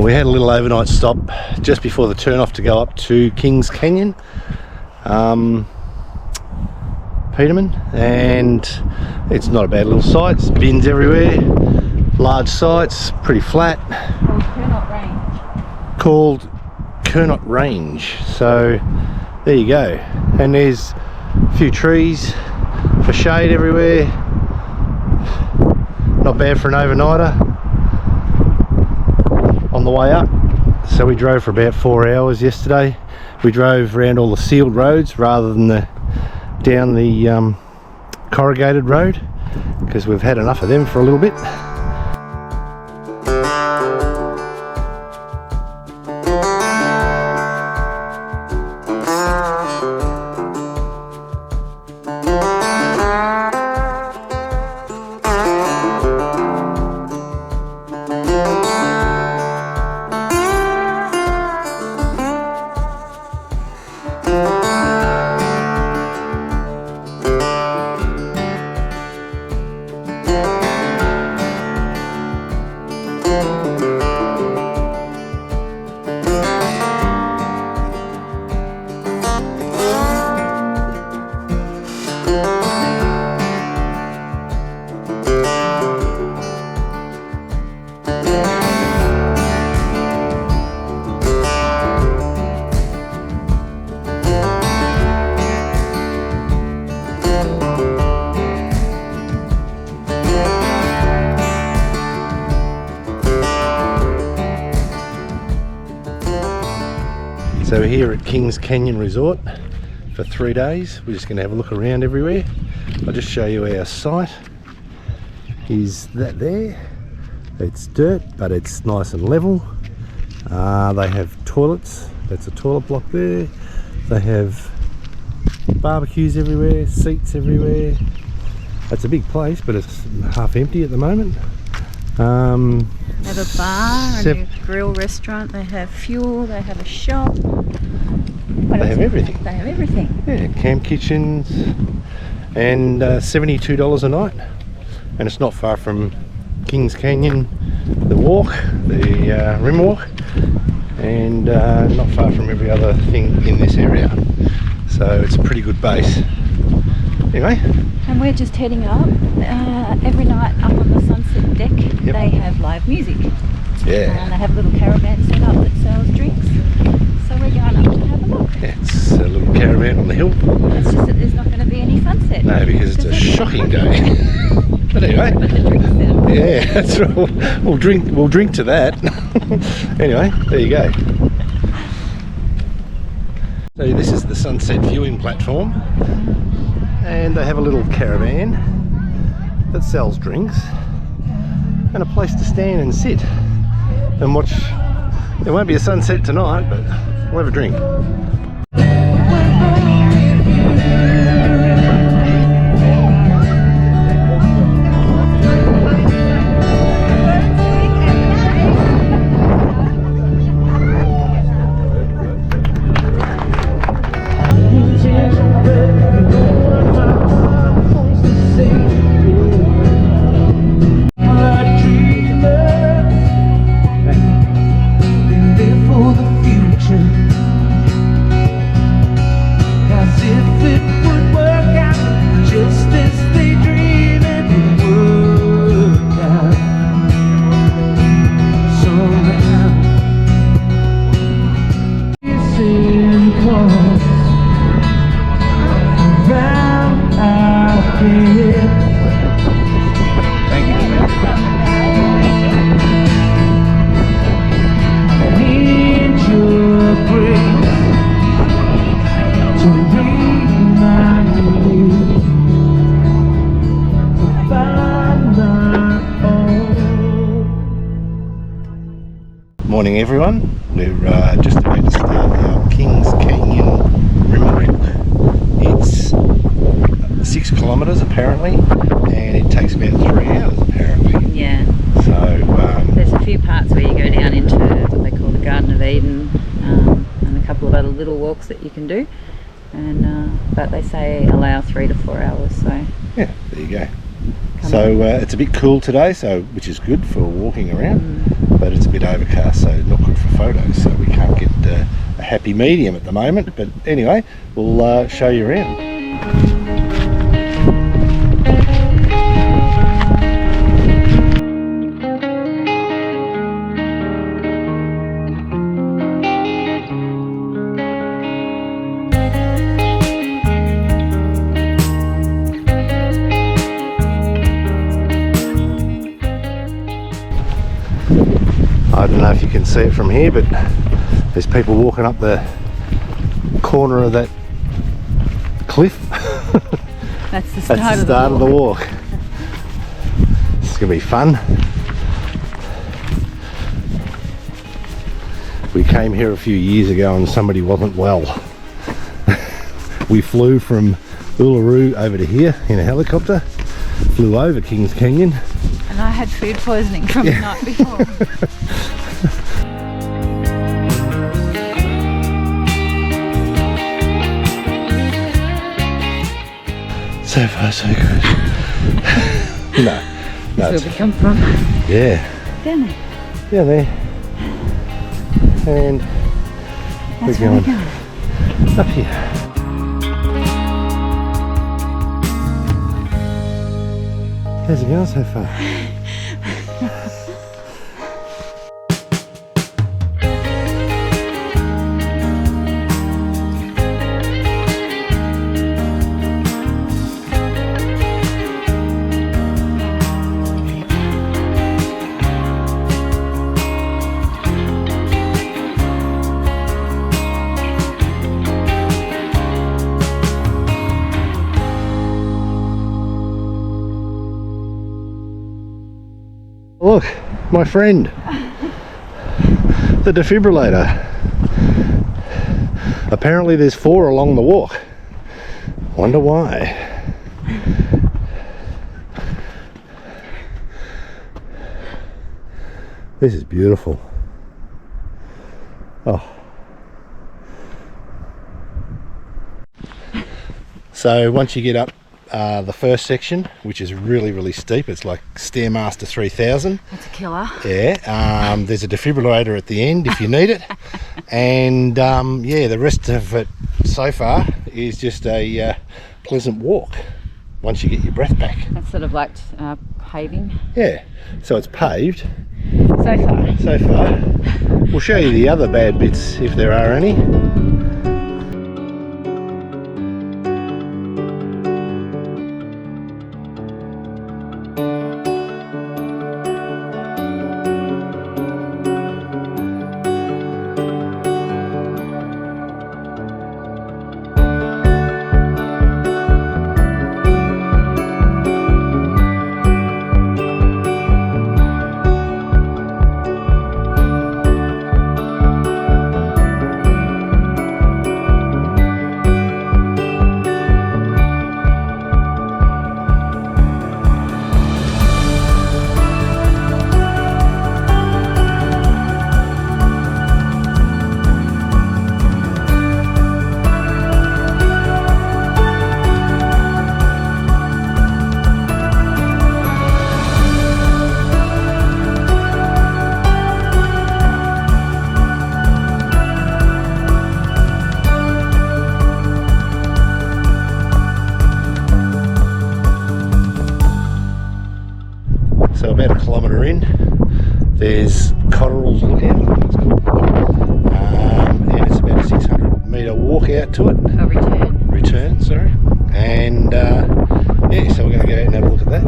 Well, we had a little overnight stop just before the turn off to go up to Kings Canyon, Peterman, and it's not a bad little site. There's bins everywhere, large sites, pretty flat. Called Kernot Range. So there you go, and there's a few trees for shade everywhere. Not bad for an overnighter on the way up. So we drove for about 4 hours yesterday. We drove around all the sealed roads rather than down the corrugated road, because we've had enough of them for a little bit. So we're here at Kings Canyon Resort for 3 days. We're just going to have a look around everywhere. I'll just show you our site. Is that there? It's dirt, but it's nice and level. They have toilets. That's a toilet block there. They have barbecues everywhere, seats everywhere. It's a big place, but it's half empty at the moment. They have a bar and a grill restaurant. They have fuel. They have a shop. They have everything. They have everything. Yeah, camp kitchens, and $72 a night. And it's not far from Kings Canyon, the walk, the rim walk, and not far from every other thing in this area. So it's a pretty good base. Anyway. And we're just heading up. Every night up on the sunset deck, yep, they have live music. Yeah. And they have a little caravan set up that sells drinks. So we're going up to have a look. It's a little caravan on the hill. It's just that there's not going to be any sunset. No, because it's a shocking day. But anyway. But the drinks there. Yeah, that's right. We'll drink to that. Anyway, there you go. So this is the sunset viewing platform, and they have a little caravan that sells drinks and a place to stand and sit and watch. There won't be a sunset tonight, but we'll have a drink. Morning everyone, we're just about to start our Kings Canyon rim walk. It's 6 kilometres apparently, and it takes about 3 hours apparently. Yeah. So there's a few parts where you go down into what they call the Garden of Eden, and a couple of other little walks that you can do, and but they say allow 3 to 4 hours. So yeah, there you go. So it's a bit cool today, so which is good for walking around. but it's a bit overcast, so not good for photos, so we can't get a happy medium at the moment. But anyway, we'll show you around. I don't know if you can see it from here, but there's people walking up the corner of that cliff. That's the start, That's the start of the walk. This is going to be fun. We came here a few years ago and somebody wasn't well. We flew from Uluru over to here in a helicopter, flew over Kings Canyon. And I had food poisoning from the night before. So far so good. No. That's where we come from. Yeah. Down there. Yeah, there. And That's we're going up here. How's it going so far? Look, my friend, the defibrillator. Apparently there's 4 along the walk. Wonder why. This is beautiful. Oh. So once you get up the first section, which is really steep, it's like Stairmaster 3000. That's a killer. Yeah, there's a defibrillator at the end if you need it. And yeah, the rest of it so far is just a pleasant walk once you get your breath back. That's sort of like paving. Yeah, so it's paved. So far. We'll show you the other bad bits if there are any. So about 1 kilometre in, there's Cotterill's Lookout, and it's about a 600 metre walk out to it. A return. Return, sorry. And yeah, so we're going to go out and have a look at that.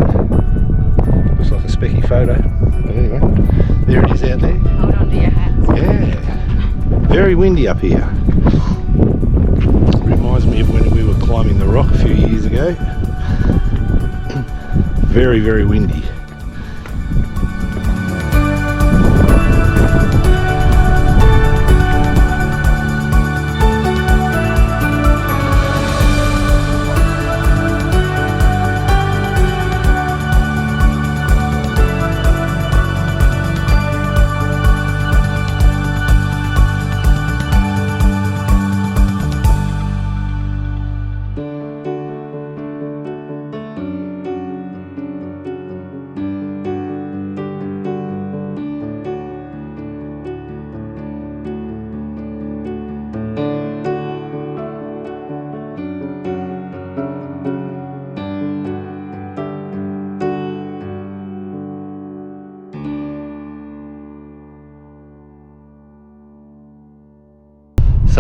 Looks like a specky photo, but anyway, there it is out there. Hold on to your hats. Yeah, very windy up here. Reminds me of when we were climbing the rock a few years ago. Very windy.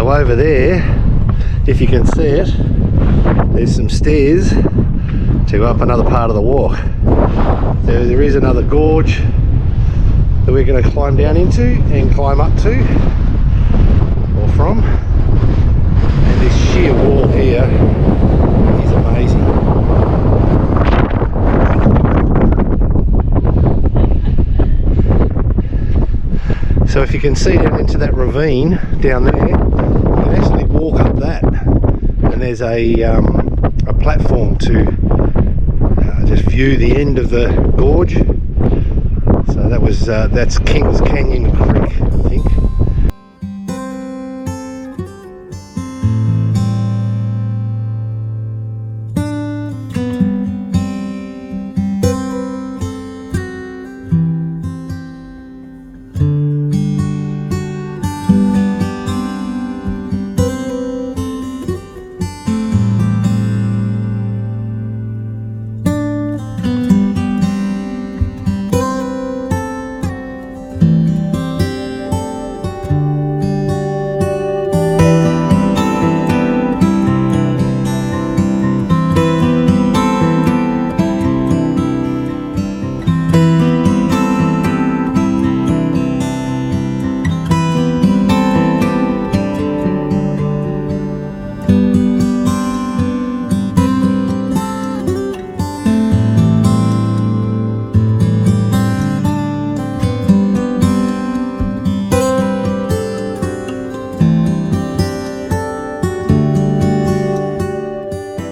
So over there, if you can see it, there's some stairs to go up another part of the walk. There is another gorge that we're going to climb down into and climb up to, or from. And this sheer wall here is amazing. So if you can see down into that ravine down there, you can actually walk up that, and there's a platform to just view the end of the gorge. So that's Kings Canyon Creek, I think.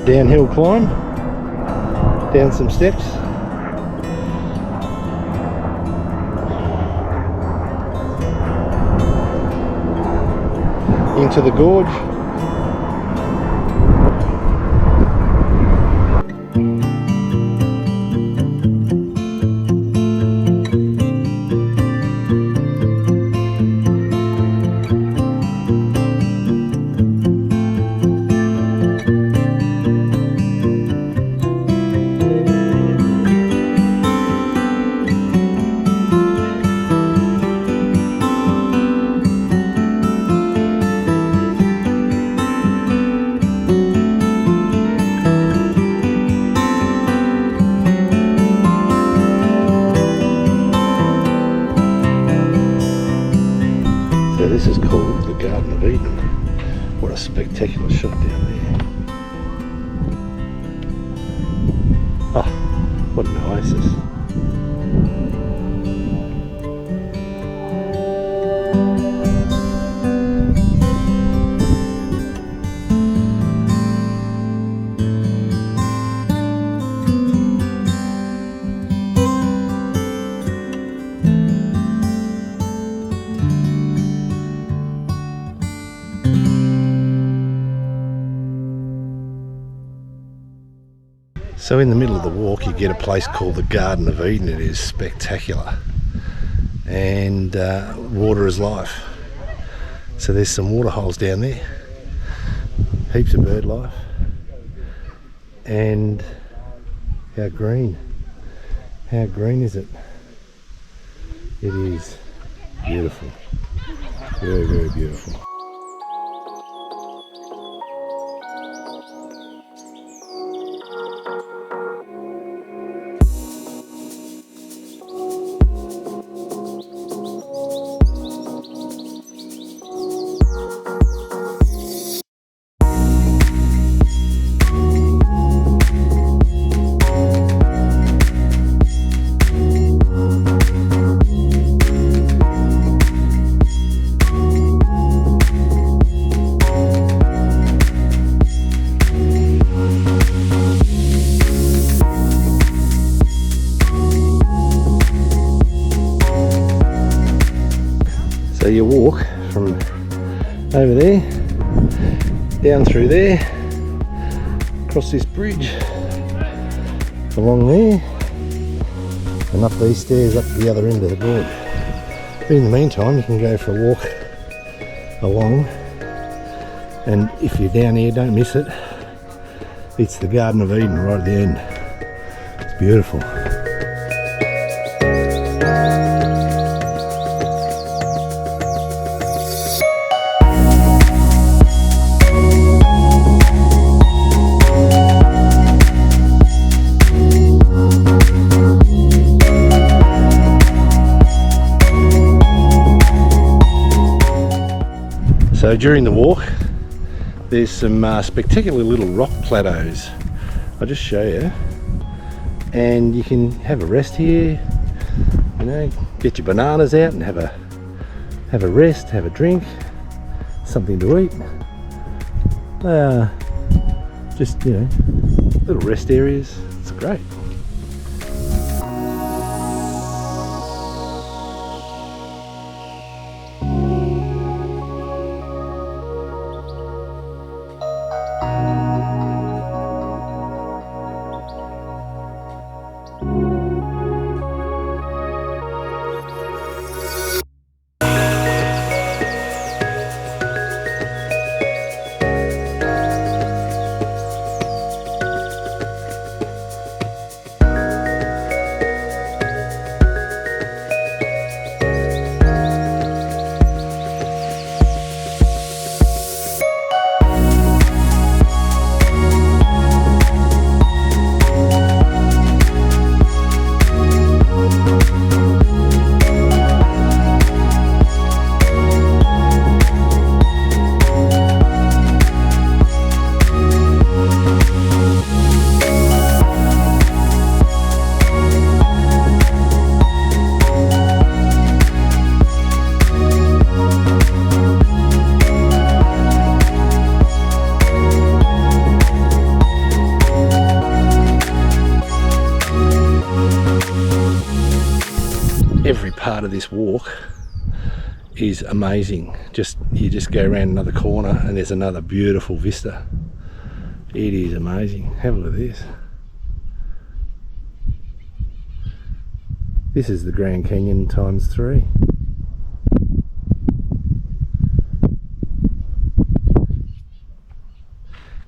Downhill climb, down some steps. Into the gorge. So this is called the Garden of Eden. What a spectacular shot down there. Ah, what an oasis. So in the middle of the walk you get a place called the Garden of Eden. It is spectacular, and water is life. So there's some water holes down there, heaps of bird life, and how green is it? It is beautiful, very, very beautiful. So you walk from over there, down through there, across this bridge, along there, and up these stairs up to the other end of the gorge. But in the meantime you can go for a walk along, and if you're down here, don't miss it. It's the Garden of Eden right at the end. It's beautiful. So during the walk, there's some spectacular little rock plateaus. I'll just show you. And you can have a rest here, you know, get your bananas out and have a rest, have a drink, something to eat. Just, you know, little rest areas. It's great. Every part of this walk is amazing. You just go around another corner and there's another beautiful vista. It is amazing. Have a look at this. This is the Grand Canyon times 3.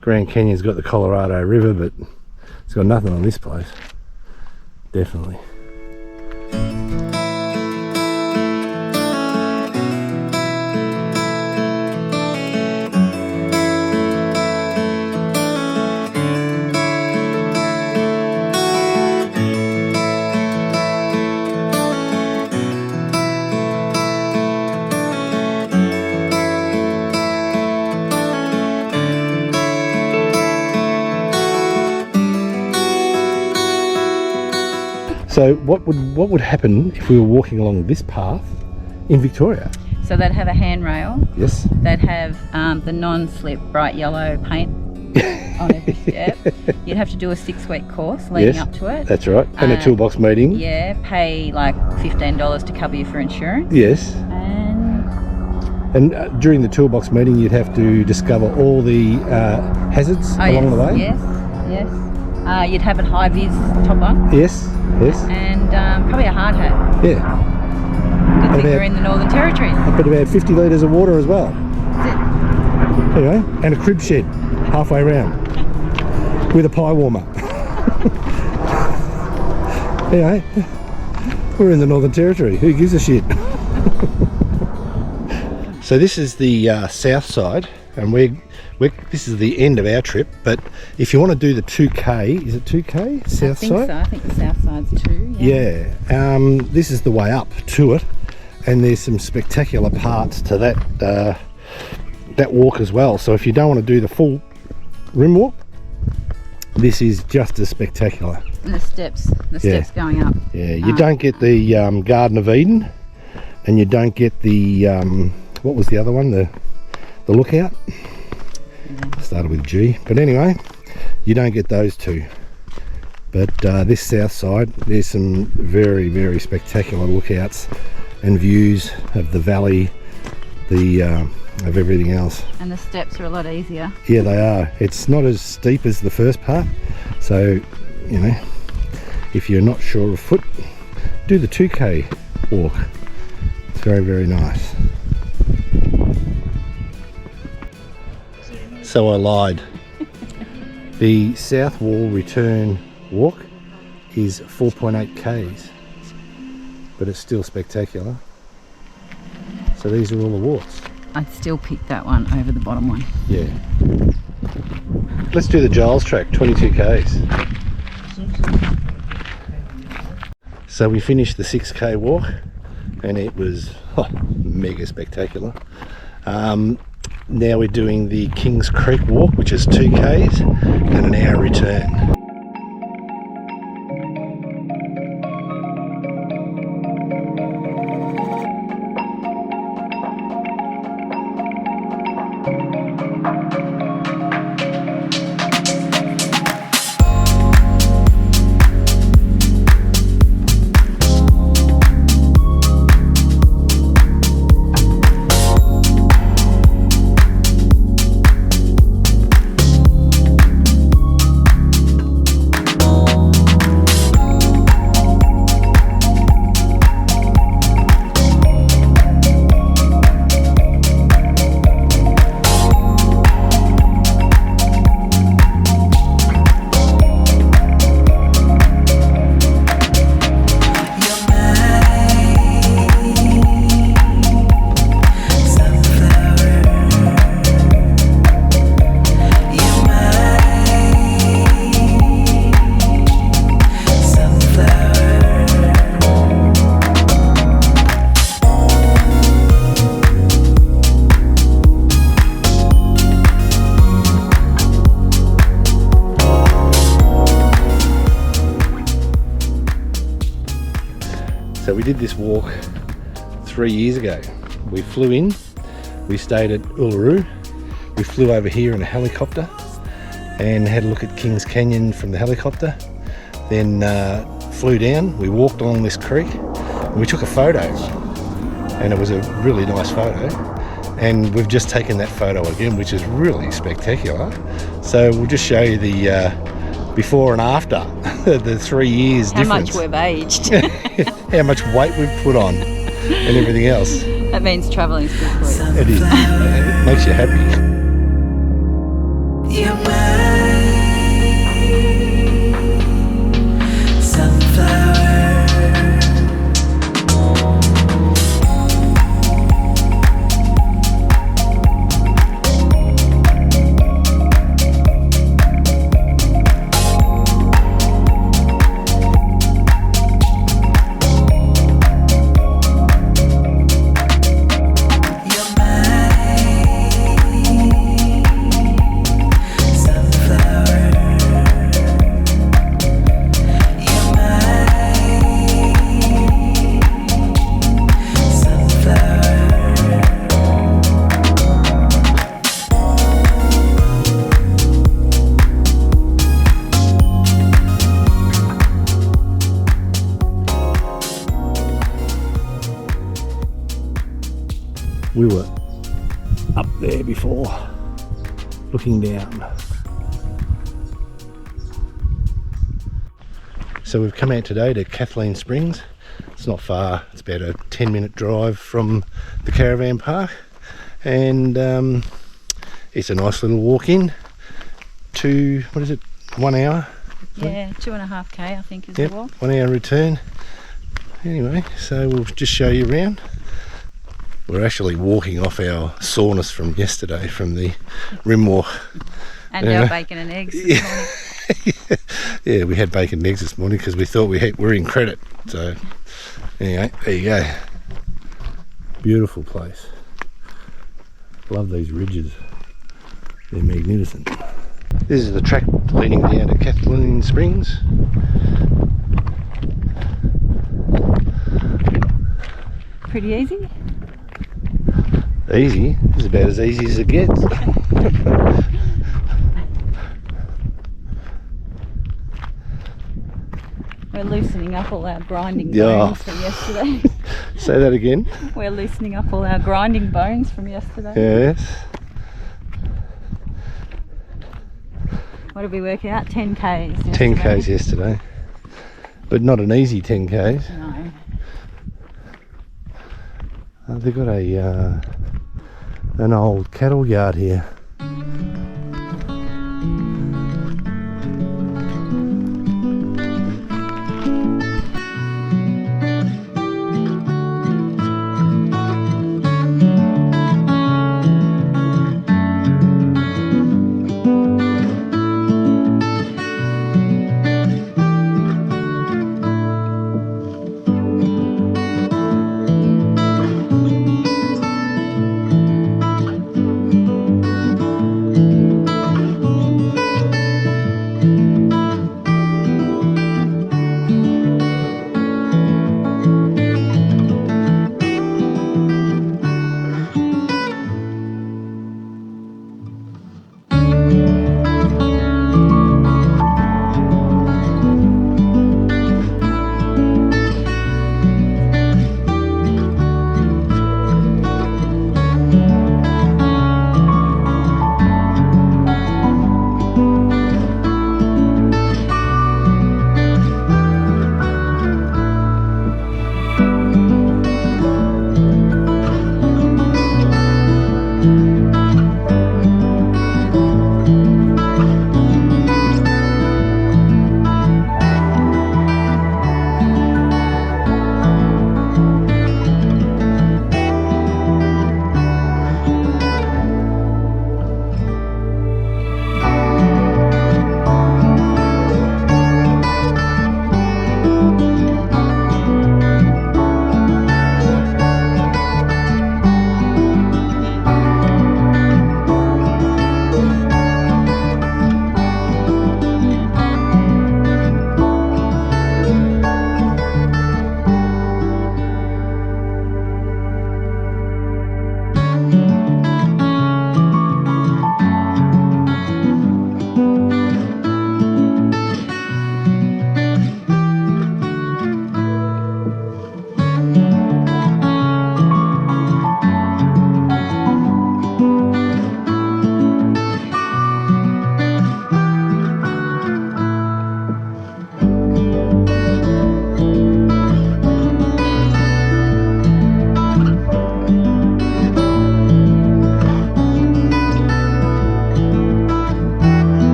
Grand Canyon's got the Colorado River, but it's got nothing on this place. Definitely. So what would happen if we were walking along this path in Victoria? So they'd have a handrail. Yes. They'd have the non-slip bright yellow paint on every step. You'd have to do a 6-week course leading up to it. That's right. And a toolbox meeting. Yeah, pay like $15 to cover you for insurance. Yes. And during the toolbox meeting, you'd have to discover all the hazards along the way. Yes, yes. You'd have a high-vis topper. Yes, yes. And probably a hard hat. Yeah. Good thing we're in the Northern Territory. But about 50 litres of water as well. That's it. Anyway, and a crib shed halfway around with a pie warmer. Anyway, we're in the Northern Territory. Who gives a shit? So this is the south side, and this is the end of our trip. But if you want to do the 2K, is it 2K south side? So. I think the south side's 2. Yeah. This is the way up to it, and there's some spectacular parts to that walk as well. So if you don't want to do the full rim walk, this is just as spectacular. And the steps going up. Yeah, you don't get the Garden of Eden, and you don't get the what was the other one? The Lookout. Started with G, but anyway, you don't get those two. But this south side, there's some very, very spectacular lookouts and views of the valley, of everything else. And the steps are a lot easier. Yeah, they are. It's not as steep as the first part, so you know, if you're not sure of foot, do the 2K walk. It's very, very nice. So I lied. The South Wall return walk is 4.8 Ks, but it's still spectacular. So these are all the walks. I'd still pick that one over the bottom one. Yeah. Let's do the Giles track, 22 Ks. So we finished the 6K walk, and it was mega spectacular. Now we're doing the Kings Creek walk, which is 2 k's and an hour return. So we did this walk 3 years ago. We flew in, we stayed at Uluru, we flew over here in a helicopter and had a look at Kings Canyon from the helicopter, then flew down, we walked along this creek and we took a photo, and it was a really nice photo, and we've just taken that photo again, which is really spectacular. So we'll just show you the before and after, the 3 years How difference. much we've aged. How much weight we've put on and everything else. That means travelling's good for you. It is. It makes you happy. You're my sunflower. We were up there before, looking down. So we've come out today to Kathleen Springs. It's not far, it's about a 10-minute drive from the caravan park, and it's a nice little walk in to, 1 hour? Yeah, 2.5 k I think is Yep, the walk. 1 hour return. Anyway, so we'll just show you around. We're actually walking off our soreness from yesterday, from the rim walk. And our bacon and eggs this morning. Yeah, we had bacon and eggs this morning because we thought we're in credit. So anyway, there you go. Beautiful place. Love these ridges. They're magnificent. This is the track leading down to Kathleen Springs. Pretty easy. Easy? It's about as easy as it gets. We're loosening up all our grinding Yeah. bones from yesterday. Say that again. We're loosening up all our grinding bones from yesterday. Yes. What did we work out? 10 k's. 10 k's yesterday. But not an easy 10 k's. No. They've got an old cattle yard here.